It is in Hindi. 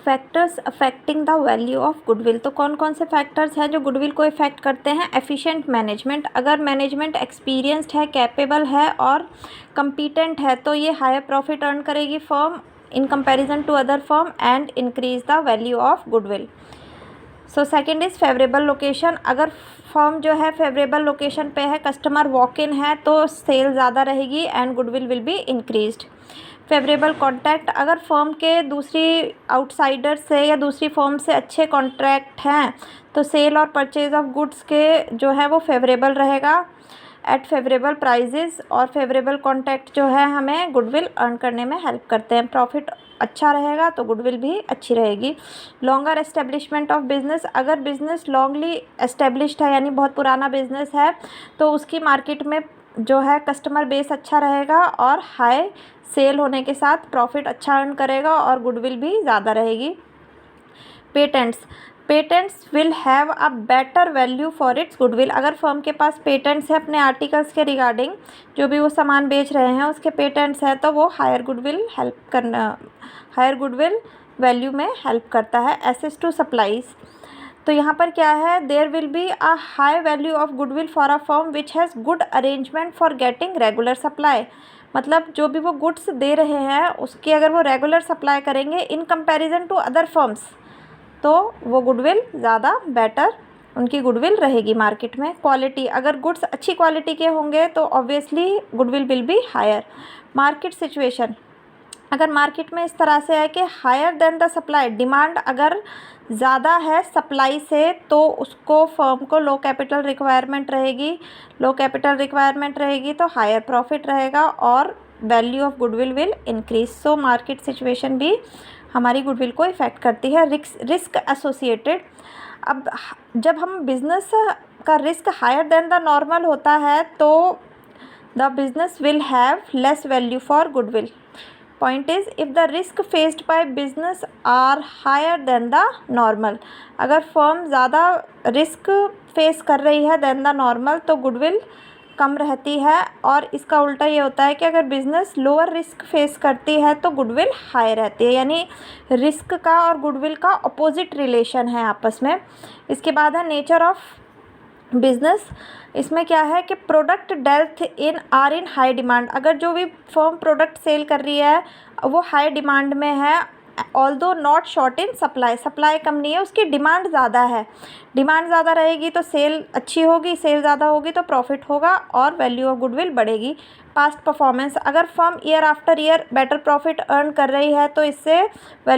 Factors affecting the value of goodwill. तो कौन कौन से फैक्टर्स हैं जो गुडविल को इफेक्ट करते हैं? एफिशिएंट मैनेजमेंट, अगर मैनेजमेंट एक्सपीरियंस्ड है, कैपेबल है और कम्पिटेंट है तो ये हायर प्रॉफिट अर्न करेगी firm in comparison to other firm and increase the value of goodwill. So second is favourable location, अगर फर्म जो है फेवरेबल लोकेशन पे है, कस्टमर वॉक इन है तो सेल ज़्यादा रहेगी and goodwill will be increased. Favourable contact, अगर फर्म के दूसरी आउटसाइडर से या दूसरी फर्म से अच्छे कॉन्ट्रैक्ट हैं तो सेल और परचेज ऑफ गुड्स के जो है वो फेवरेबल रहेगा एट फेवरेबल प्राइजेज़। और फेवरेबल कॉन्टैक्ट जो है हमें गुडविल अर्न करने में हेल्प करते हैं। प्रॉफिट अच्छा रहेगा तो गुडविल भी अच्छी रहेगी। लॉन्गर एस्टेब्लिशमेंट ऑफ बिज़नेस, अगर बिज़नेस लॉन्गली एस्टेब्लिश्ड है यानी बहुत पुराना बिज़नेस है तो उसकी मार्केट में जो है कस्टमर बेस अच्छा रहेगा और हाई सेल होने के साथ प्रॉफिट अच्छा अर्न करेगा और गुडविल भी ज़्यादा रहेगी। Patents, patents will have a better value for its goodwill, अगर फर्म के पास पेटेंट्स है अपने आर्टिकल्स के रिगार्डिंग, जो भी वो सामान बेच रहे हैं उसके पेटेंट्स है तो वो हायर गुडविल वैल्यू में हेल्प करता है। एसेस टू सप्लाईज, तो यहाँ पर क्या है, there will be a high value of goodwill for a firm which has good arrangement for getting regular supply, मतलब जो भी वो गुड्स दे रहे हैं उसकी अगर वो रेगुलर सप्लाई करेंगे in comparison to other firms तो वो गुडविल ज़्यादा बेटर उनकी गुडविल रहेगी मार्केट में। क्वालिटी, अगर गुड्स अच्छी क्वालिटी के होंगे तो obviously goodwill will be higher. Market situation, अगर मार्केट में इस तरह से है कि higher than the supply, demand अगर ज़्यादा है सप्लाई से तो उसको फर्म को लो कैपिटल रिक्वायरमेंट रहेगी तो हायर प्रॉफिट रहेगा और value of goodwill will increase. So market situation भी हमारी गुडविल को इफ़ेक्ट करती है। रिस्क एसोसिएटेड, अब जब हम बिज़नेस का risk higher than the normal होता है तो the business will have less value for goodwill. Point is if the risk faced by business are higher than the normal, अगर फर्म ज़्यादा रिस्क फेस कर रही है देन द नॉर्मल तो गुडविल कम रहती है, और इसका उल्टा ये होता है कि अगर बिज़नेस लोअर रिस्क फेस करती है तो गुडविल हाई रहती है, यानी रिस्क का और गुडविल का अपोजिट रिलेशन है आपस में। इसके बाद है नेचर ऑफ बिज़नेस, इसमें क्या है कि प्रोडक्ट डेल्थ इन हाई डिमांड, अगर जो भी फर्म प्रोडक्ट सेल कर रही है वो हाई डिमांड में है, although not short in supply, supply कम नहीं है, उसकी डिमांड ज़्यादा है, डिमांड ज़्यादा रहेगी तो सेल अच्छी होगी, सेल ज़्यादा होगी तो प्रॉफिट होगा और वैल्यू ऑफ गुडविल बढ़ेगी। पास्ट परफॉर्मेंस, अगर firm year after year better profit earn कर रही है तो इससे वैल्यू